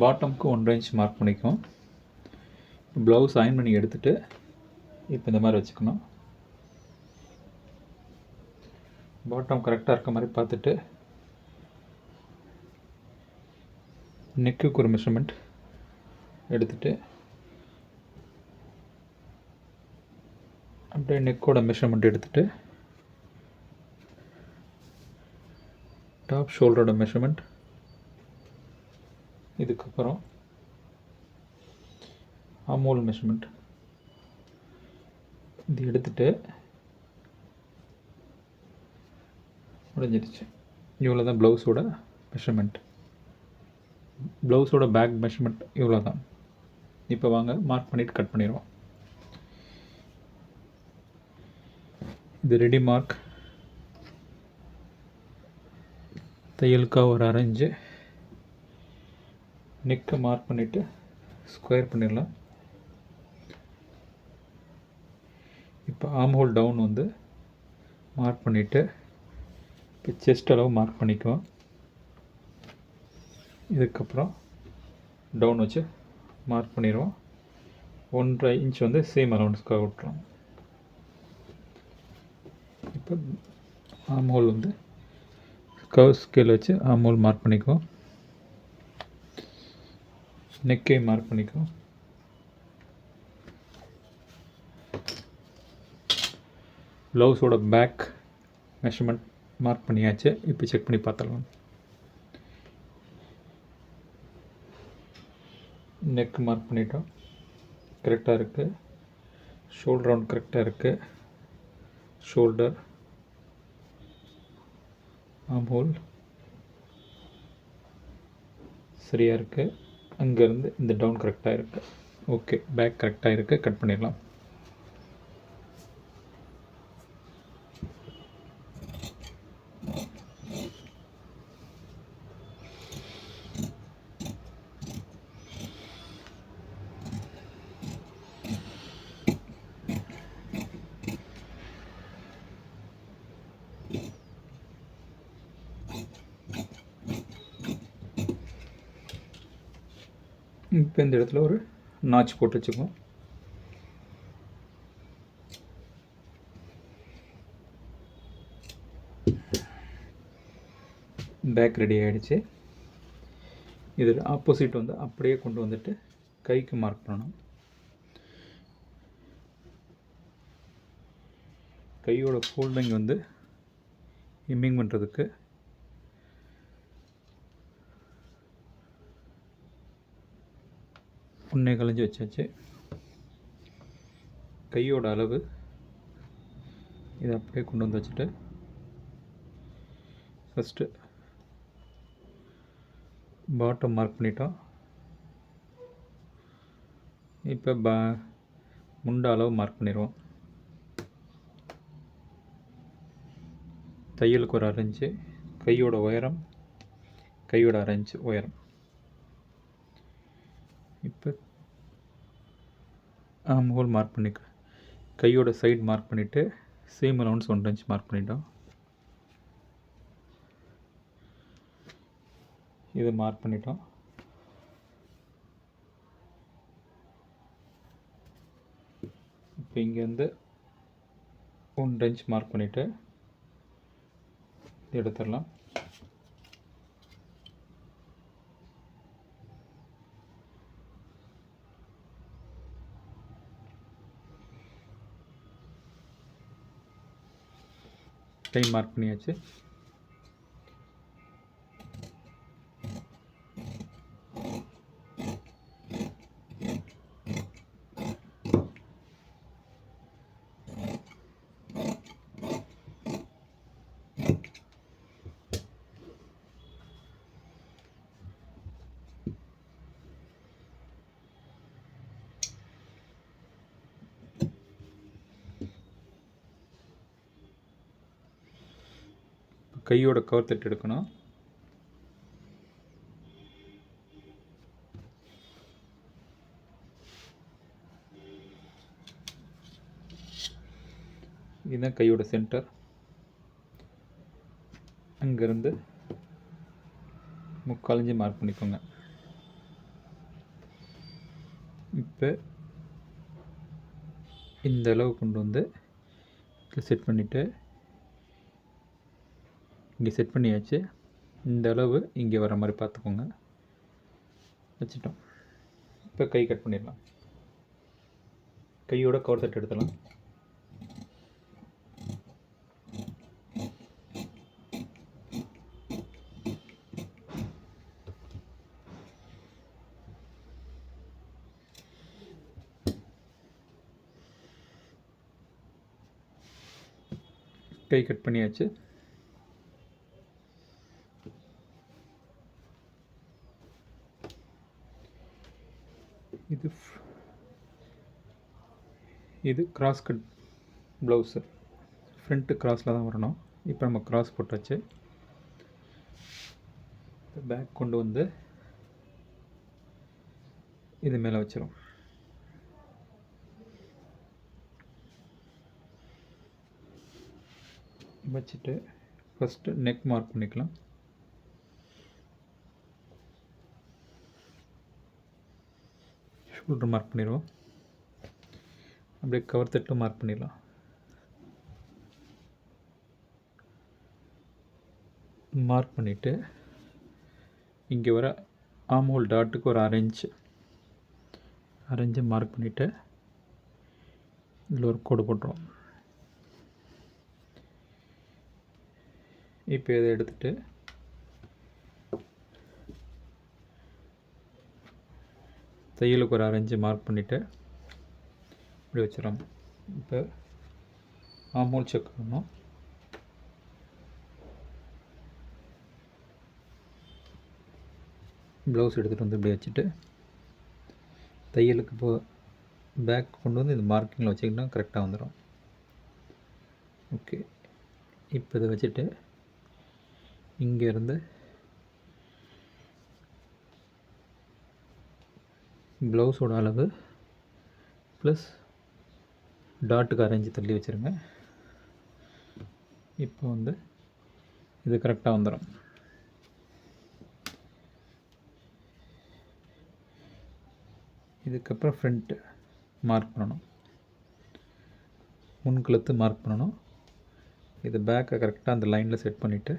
பாட்டம்க்கு 1 inch mark பண்ணிக்குவோம். Blouse iron பண்ணி எடுத்துகிட்டு இப்போ இந்த மாதிரி வச்சுக்கணும். பாட்டம் கரெக்டாக இருக்க மாதிரி பார்த்துட்டு நெக்குக்கு ஒரு மெஷர்மெண்ட் எடுத்துகிட்டு அப்படியே நெக்கோட மெஷர்மெண்ட் எடுத்துகிட்டு டாப் ஷோல்டரோட மெஷர்மெண்ட், இதுக்கப்புறம் ஆமோல் மெஷர்மெண்ட் இது எடுத்துகிட்டு முடிஞ்சிடுச்சு. இவ்வளோ தான் ப்ளவுஸோட மெஷர்மெண்ட். ப்ளவுஸோட பேக் மெஷர்மெண்ட் இவ்வளோ தான். இப்போ வாங்க மார்க் பண்ணிவிட்டு கட் பண்ணிடுவோம். இது ரெடி மார்க். தையலுக்காக ஒரு 1/2 இன்ச்சு நெக்கை மார்க் பண்ணிவிட்டு ஸ்கொயர் பண்ணிடலாம். இப்போ ஆர்ம் ஹோல் டவுன் வந்து மார்க் பண்ணிவிட்டு இப்போ செஸ்ட் அளவு மார்க் பண்ணிக்குவோம். இதுக்கப்புறம் டவுன் வச்சு மார்க் பண்ணிடுவோம். 1.5 இன்ச் வந்து சேம் அலவன்ஸ்க்காக விட்டுறோம். இப்போ ஆர்ம் ஹோல் வந்து கர்வ் ஸ்கேல் வச்சு ஆர்ம் ஹோல் மார்க் பண்ணிக்குவோம். நெக்கை மார்க் பண்ணிக்குவோம். ப்ளவுஸோட பேக் மெஷர்மெண்ட் மார்க் பண்ணியாச்சு. இப்போ செக் பண்ணி பார்த்துடலாம். நெக் மார்க் பண்ணிட்டோம், கரெக்டாக இருக்குது. ஷோல்டர் ரவுண்ட் கரெக்டாக இருக்குது. ஷோல்டர், ஆர்ம் ஹோல் சரியாக இருக்குது. அங்கேருந்து இந்த டவுன் கரெக்டாக இருக்குது. ஓகே, பேக் கரெக்டாக இருக்குது. கட் பண்ணிடலாம். இப்போ இந்த இடத்துல ஒரு நாச் போட்டு வச்சுக்குவோம். பேக் ரெடி ஆகிடுச்சு. இது ஆப்போசிட் வந்து அப்படியே கொண்டு வந்துட்டு கைக்கு மார்க் பண்ணணும். கையோட ஃபோல்டிங் வந்து ஹெம்மிங் பண்ணுறதுக்கு புண்ணை கலைஞ்சி வச்சாச்சு. கையோட அளவு இதை அப்படியே கொண்டு வந்து வச்சுட்டு ஃபஸ்ட்டு பாட்டம் மார்க் பண்ணிட்டோம். இப்போ முண்டை அளவு மார்க் பண்ணிடுவோம். தையலுக்கு ஒரு 1/2 இன்ச்சு, கையோட உயரம், கையோட 1/2 இன்ச்சு உயரம். இப்போ ஆர்ம் ஹோல் மார்க் பண்ணிக்க, கையோட சைடு மார்க் பண்ணிவிட்டு சேம் அலவன்ஸ் 1 இன்ச் மார்க் பண்ணிட்டோம். இது மார்க் பண்ணிட்டோம். இப்போ இங்கேருந்து 1 இன்ச் மார்க் பண்ணிவிட்டு எடுத்துடலாம். கை மார்க் பண்ணியாச்சு. கையோட கவர் தட்டு எடுக்கணும். இதுதான் கையோட சென்டர். அங்கேருந்து 3/4 இன்ச் மார்க் பண்ணிக்கோங்க. இப்போ இந்த அளவு கொண்டு வந்து செட் பண்ணிவிட்டு இங்கே செட் பண்ணியாச்சு. இந்த அளவு இங்கே வர மாதிரி பார்த்துக்கோங்க. வச்சுட்டோம். இப்போ கை கட் பண்ணிடலாம். கையோட கவர் செட் எடுத்துடலாம். கை கட் பண்ணியாச்சு. இது கிராஸ் கட் ப்ளவுஸு. ஃப்ரண்ட்டு கிராஸில் தான் வரணும். இப்போ நம்ம கிராஸ் போட்டாச்சு. பேக் கொண்டு வந்து இது மேலே வச்சிரும். வச்சுட்டு ஃபஸ்ட்டு நெக் மார்க் பண்ணிக்கலாம். ஷோல்டர் மார்க் பண்ணிடுவோம். அப்படியே கவர் தட்டு மார்க் பண்ணிடலாம். மார்க் பண்ணிவிட்டு இங்கே வர ஆம் ஹோல் டாட்டுக்கு ஒரு அரைஞ்சு மார்க் பண்ணிவிட்டு இதில் ஒரு கோடு போட்டுருவோம். இப்போ இதை எடுத்துகிட்டு தையலுக்கு ஒரு அரைஞ்சு மார்க் பண்ணிவிட்டு இப்படி வச்சிடறோம். இப்போ ஆம் ஹோல் செக் பண்ணணும். ப்ளவுஸ் எடுத்துகிட்டு வந்து இப்படி வச்சுட்டு தையலுக்கு பேக் கொண்டு வந்து இந்த மார்க்கிங்கில் வச்சிங்கன்னா கரெக்டாக வந்துடும். ஓகே. இப்போ இதை வச்சுட்டு இங்கேருந்து ப்ளவுஸோட அளவு ப்ளஸ் டாட்டுக்கு அரைஞ்சு தள்ளி வச்சுருங்க. இப்போ வந்து இது கரெக்டாக வந்துடும். இதுக்கப்புறம் ஃப்ரண்ட்டு மார்க் பண்ணணும். முன்கழுத்து மார்க் பண்ணணும். இது பேக்கை கரெக்டாக அந்த லைனில் செட் பண்ணிவிட்டு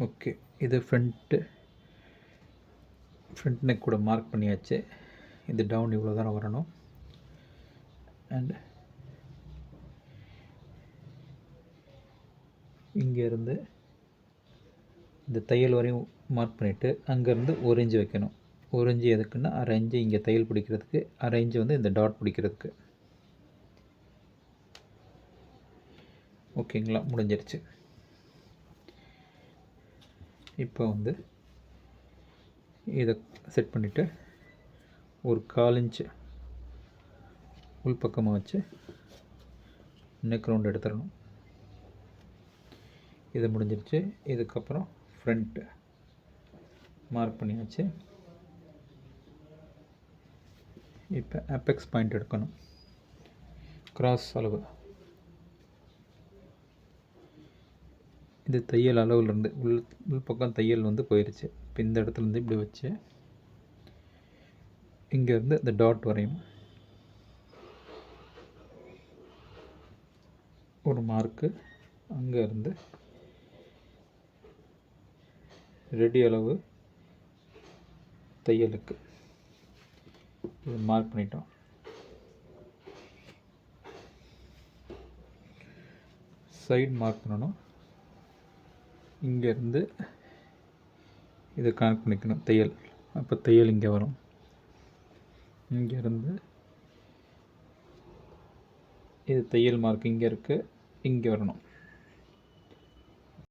ஓகே. இது ஃப்ரண்ட் நெக் கூட மார்க் பண்ணியாச்சு. இது டவுன் இவ்வளோ தானே வரணும். அண்ட் இங்கேருந்து இந்த தையல் வரையும் மார்க் பண்ணிவிட்டு அங்கேருந்து ஒரு இன்ச்சு வைக்கணும். ஒரு இன்ச்சு எதுக்குன்னா அரை இன்ச்சு இங்கே தையல் பிடிக்கிறதுக்கு, அரை இன்ச்சு வந்து இந்த டாட் பிடிக்கிறதுக்கு. ஓகேங்களா? முடிஞ்சிருச்சு. இப்போ வந்து இதை செட் பண்ணிவிட்டு ஒரு 1/4 இன்ச்சு உள் பக்கமாக வச்சு நெக் ரவுண்ட் எடுத்துடணும். இது முடிஞ்சிருச்சு. இதுக்கப்புறம் ஃப்ரண்ட்டு மார்க் பண்ணியாச்சு. இப்போ அபெக்ஸ் பாயிண்ட் எடுக்கணும். கிராஸ் அளவு இது தையல் அளவுலேருந்து உள் பக்கம் தையல் வந்து போயிடுச்சு. இப்போ இந்த இடத்துலேருந்து இப்படி வச்சு இங்கேருந்து இந்த டாட் வரையும் ஒரு மார்க்கு. அங்கேருந்து ரெடி அளவு தையலுக்கு இது மார்க் பண்ணிட்டோம். சைடு மார்க் பண்ணணும். இங்கேருந்து இதை கனெக்ட் பண்ணிக்கணும் தையல். அப்போ தையல் இங்கே வரும். இங்கேருந்து இது தையல் மார்க் இங்கே இருக்குது, இங்கே வரணும்.